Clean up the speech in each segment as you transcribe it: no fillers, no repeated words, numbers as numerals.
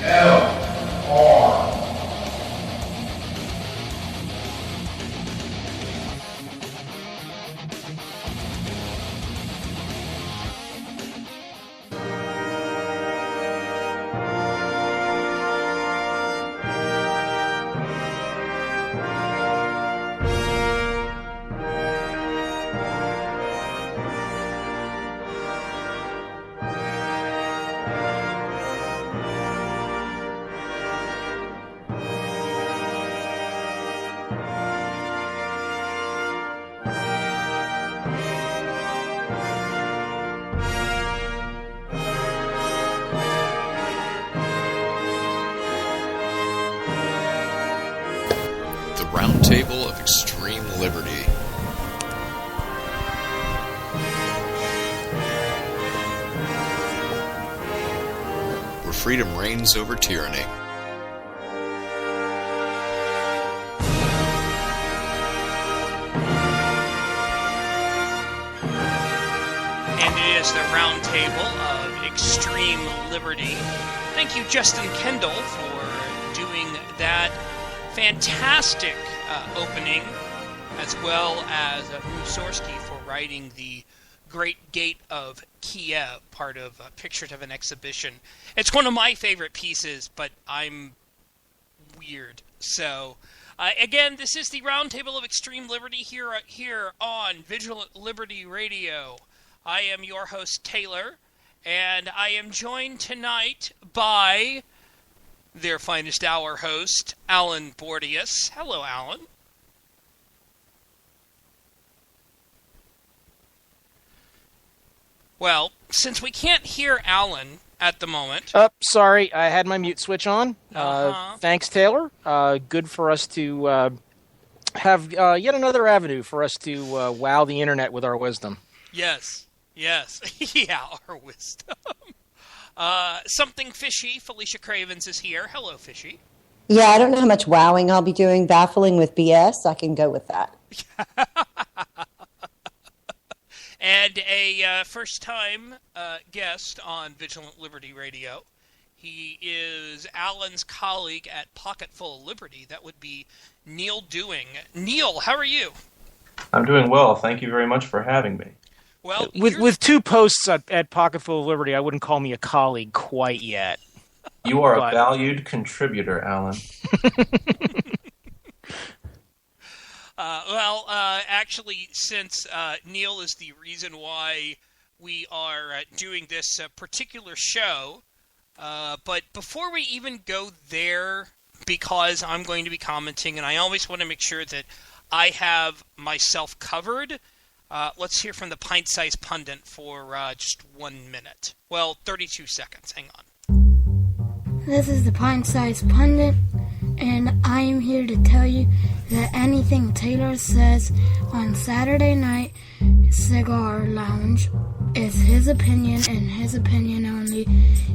VLR. Roundtable of Extreme Liberty. Where freedom reigns over tyranny. And it is the Roundtable of Extreme Liberty. Thank you, Justin Kendall, for doing that fantastic opening, as well as Mussorgsky for writing the Great Gate of Kiev, part of Pictures of an Exhibition. It's one of my favorite pieces, but I'm weird. So, again, this is the Roundtable of Extreme Liberty here on Vigilant Liberty Radio. I am your host, Taylor, and I am joined tonight by their finest hour host, Alan Bordius. Hello, Alan. Well, since we can't hear Alan at the moment... Sorry, I had my mute switch on. Thanks, Taylor. Good for us to have yet another avenue for us to wow the internet with our wisdom. Yes. Yeah, our wisdom. Something fishy. Felicia Cravens is here. Hello, Fishy. Yeah, I don't know how much wowing I'll be doing. Baffling with BS. I can go with that. And a first-time guest on Vigilant Liberty Radio. He is Alan's colleague at Pocketful of Liberty. That would be Neil Dewing. Neil, how are you? I'm doing well. Thank you very much for having me. Well, with two posts at Pocketful of Liberty, I wouldn't call me a colleague quite yet. You are a valued contributor, Alan. Actually, since Neil is the reason why we are doing this particular show, but before we even go there, because I'm going to be commenting, and I always want to make sure that I have myself covered, let's hear from the pint-sized pundit for just 1 minute. Well, 32 seconds. Hang on. This is the pint-sized pundit, and I am here to tell you that anything Taylor says on Saturday Night Cigar Lounge is his opinion and his opinion only.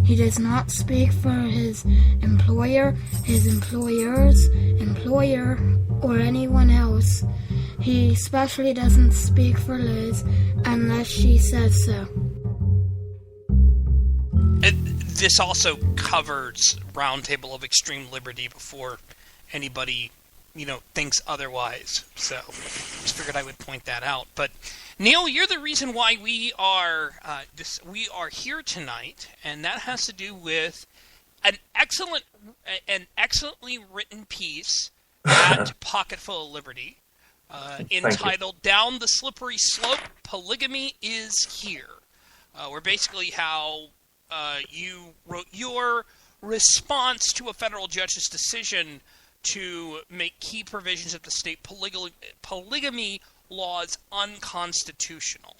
He does not speak for his employer, his employer's employer, or anyone else. He especially doesn't speak for Liz unless she says so. This also covers Roundtable of Extreme Liberty before anybody, thinks otherwise. So just figured I would point that out. But Neil, you're the reason why we are here tonight, and that has to do with an excellently written piece at Pocketful of Liberty. Entitled "Down the Slippery Slope, Polygamy is Here," where basically how you wrote your response to a federal judge's decision to make key provisions of the state polygamy laws unconstitutional.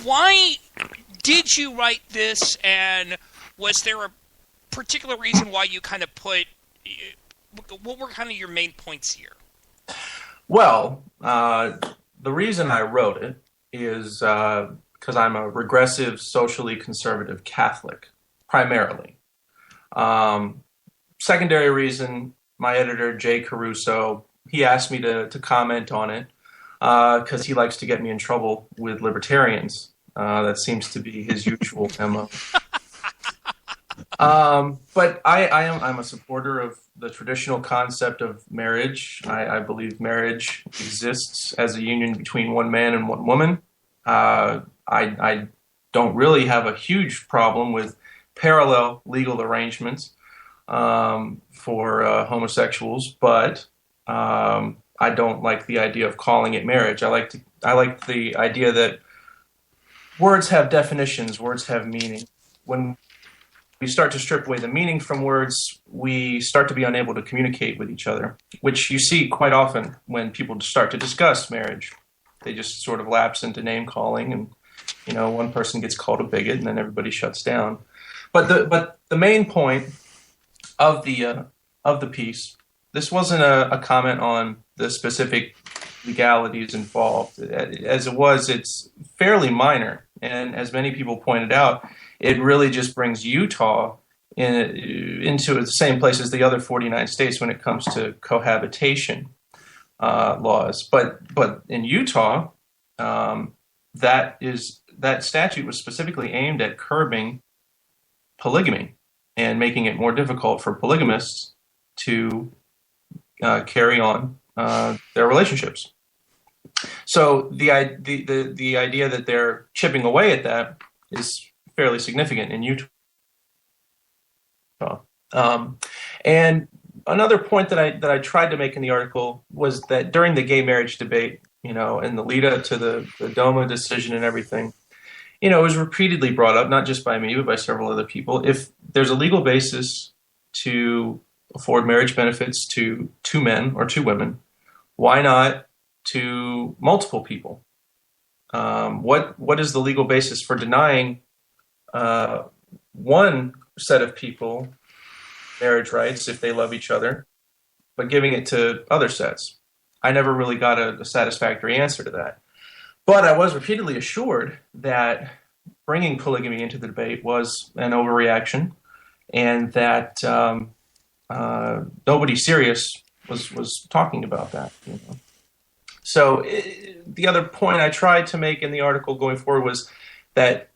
Why did you write this, and was there a particular reason why you kind of what were kind of your main points here? Well, the reason I wrote it is because I'm a regressive, socially conservative Catholic, primarily. Secondary reason, my editor, Jay Caruso, he asked me to comment on it because he likes to get me in trouble with libertarians. That seems to be his usual MO. But I'm a supporter of the traditional concept of marriage. I believe marriage exists as a union between one man and one woman. I don't really have a huge problem with parallel legal arrangements for homosexuals, but I don't like the idea of calling it marriage. I like the idea that words have definitions, words have meaning. When we start to strip away the meaning from words, we start to be unable to communicate with each other, which you see quite often when people start to discuss marriage. They just sort of lapse into name calling, and one person gets called a bigot, and then everybody shuts down. But the main point of the piece, this wasn't a comment on the specific legalities involved. As it was, it's fairly minor, and as many people pointed out, it really just brings Utah into the same place as the other 49 states when it comes to cohabitation laws. But in Utah, that statute was specifically aimed at curbing polygamy and making it more difficult for polygamists to carry on their relationships. So the idea that they're chipping away at that is fairly significant in Utah. And another point that I tried to make in the article was that during the gay marriage debate, in the lead up to the DOMA decision and everything, it was repeatedly brought up, not just by me, but by several other people. If there's a legal basis to afford marriage benefits to two men or two women, why not to multiple people? What is the legal basis for denying one set of people marriage rights if they love each other, but giving it to other sets? I never really got a satisfactory answer to that. But I was repeatedly assured that bringing polygamy into the debate was an overreaction, and that nobody serious was talking about that. So the other point I tried to make in the article going forward was that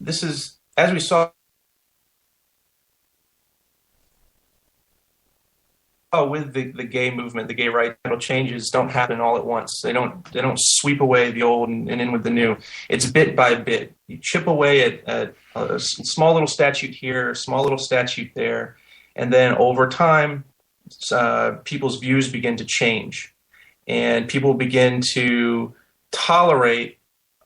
this is, as we saw with the gay movement, the gay rights changes don't happen all at once. They don't sweep away the old and in with the new. It's bit by bit. You chip away at a small little statute here, a small little statute there, and then over time, people's views begin to change, and people begin to tolerate,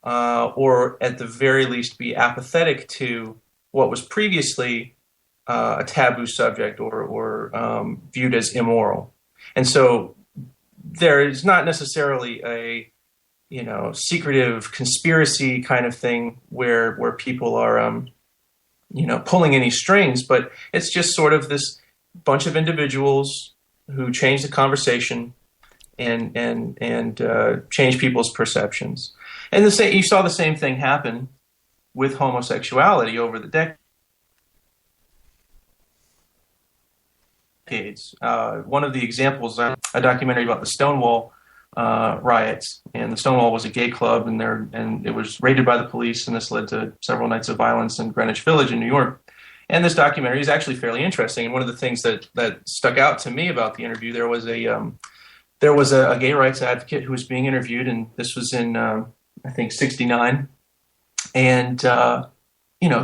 or at the very least be apathetic to what was previously a taboo subject or viewed as immoral. And so there is not necessarily a secretive conspiracy kind of thing where people are pulling any strings, but it's just sort of this bunch of individuals who change the conversation and change people's perceptions. And you saw the same thing happen with homosexuality over the decades. One of the examples, a documentary about the Stonewall riots, and the Stonewall was a gay club, and it was raided by the police, and this led to several nights of violence in Greenwich Village in New York. And this documentary is actually fairly interesting. And one of the things that stuck out to me about the interview, there was a gay rights advocate who was being interviewed, and this was in I think '69, and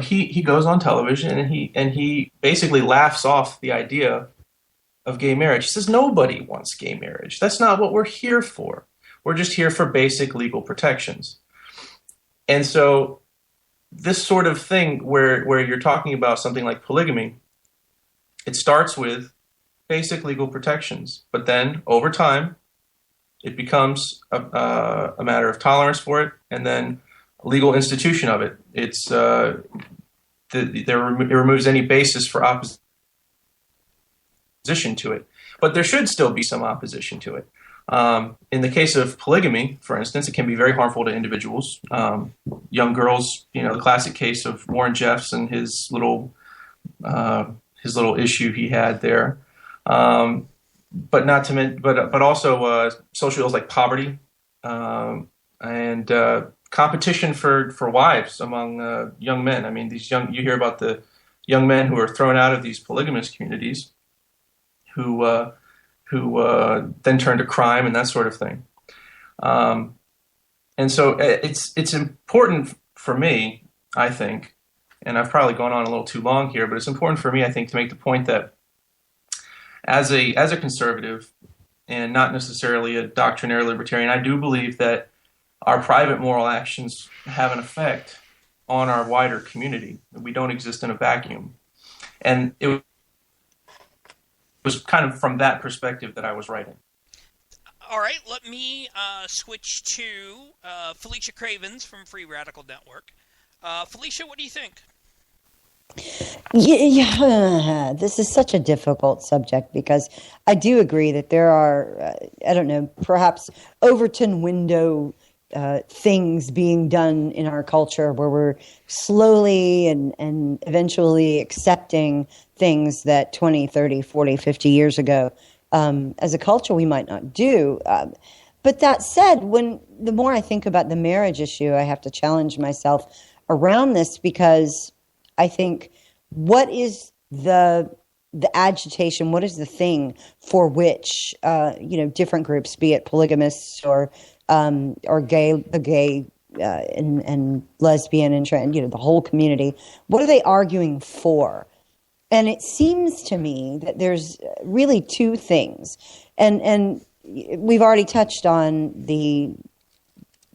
he goes on television and he basically laughs off the idea of gay marriage. He says, nobody wants gay marriage. That's not what we're here for. We're just here for basic legal protections. And so this sort of thing where you're talking about something like polygamy, it starts with basic legal protections, but then over time, it becomes a matter of tolerance for it, and then a legal institution of it. It removes any basis for opposition to it, but there should still be some opposition to it. In the case of polygamy, for instance, it can be very harmful to individuals. Young girls, the classic case of Warren Jeffs and his little issue he had there. But also social ills like poverty and competition for wives among young men. I mean, you hear about the young men who are thrown out of these polygamous communities, who then turn to crime and that sort of thing. And so it's important for me, I think, and I've probably gone on a little too long here, but it's important for me, I think, to make the point that as a conservative and not necessarily a doctrinaire libertarian, I do believe that our private moral actions have an effect on our wider community. We don't exist in a vacuum. And it was kind of from that perspective that I was writing. All right, let me switch to Felicia Cravens from Free Radical Network. Felicia, what do you think? Yeah, this is such a difficult subject because I do agree that there are, I don't know, perhaps Overton window things being done in our culture where we're slowly and eventually accepting things that 20, 30, 40, 50 years ago as a culture we might not do. But that said, the more I think about the marriage issue, I have to challenge myself around this because I think, what is the agitation? What is the thing for which different groups, be it polygamists or gay and lesbian and trans, the whole community? What are they arguing for? And it seems to me that there's really two things, and we've already touched on the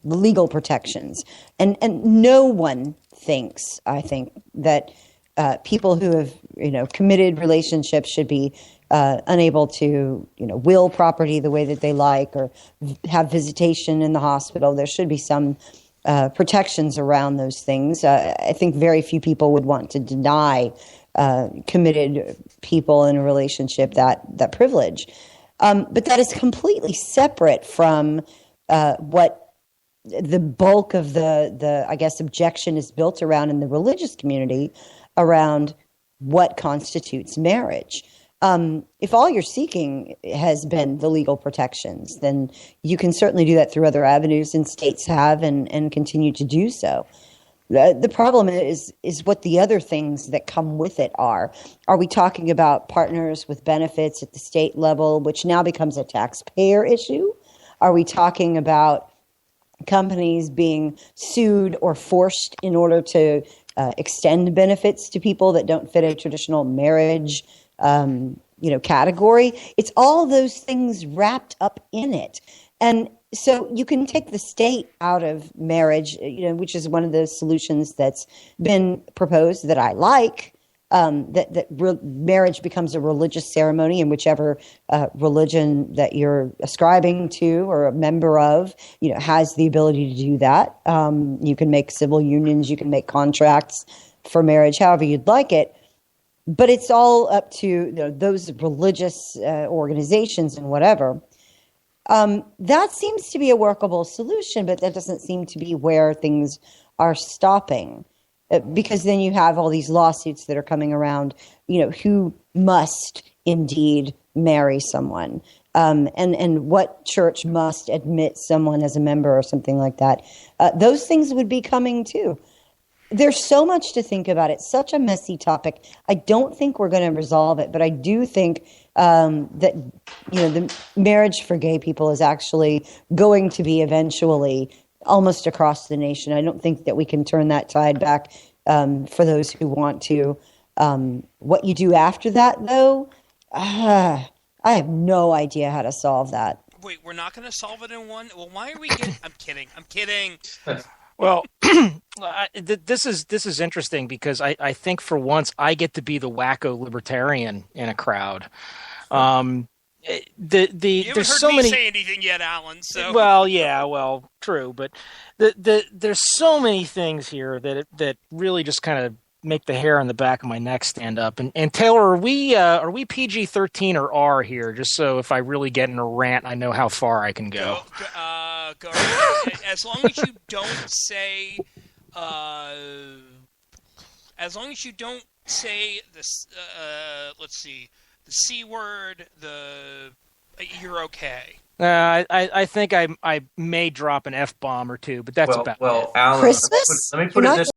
legal protections, and no one thinks, I think, that people who have committed relationships should be unable to will property the way that they like or have visitation in the hospital. There should be some protections around those things. I think very few people would want to deny committed people in a relationship that privilege. But that is completely separate from what the bulk of the I guess objection is built around in the religious community around what constitutes marriage. If all you're seeking has been the legal protections, then you can certainly do that through other avenues, and states have and continue to do so. The problem is what the other things that come with it are. Are we talking about partners with benefits at the state level, which now becomes a taxpayer issue? Are we talking about companies being sued or forced in order to extend benefits to people that don't fit a traditional marriage category? It's all those things wrapped up in it. And so you can take the state out of marriage, which is one of the solutions that's been proposed that I like, marriage becomes a religious ceremony in whichever religion that you're ascribing to or a member of, has the ability to do that. You can make civil unions, you can make contracts for marriage, however you'd like it. But it's all up to those religious organizations and whatever. That seems to be a workable solution, but that doesn't seem to be where things are stopping. Because then you have all these lawsuits that are coming around, who must indeed marry someone, and what church must admit someone as a member or something like that. Those things would be coming too. There's so much to think about. It's such a messy topic. I don't think we're going to resolve it, but I do think that the marriage for gay people is actually going to be eventually almost across the nation. I don't think that we can turn that tide back for those who want to. What you do after that, though, I have no idea how to solve that. Wait, we're not going to solve it in one? Well, why are we getting... I'm kidding. Well, this is interesting because I think for once I get to be the wacko libertarian in a crowd. You haven't heard so me many say anything yet, Alan. So well, true, but there's so many things here that really just kind of make the hair on the back of my neck stand up. And Taylor, are we PG-13 or R here? Just so if I really get in a rant, I know how far I can go. Go as long as you don't say, this. Let's see, the C word. You're okay. I think I may drop an F-bomb or two, but that's about it. Alan, Christmas? let me put it this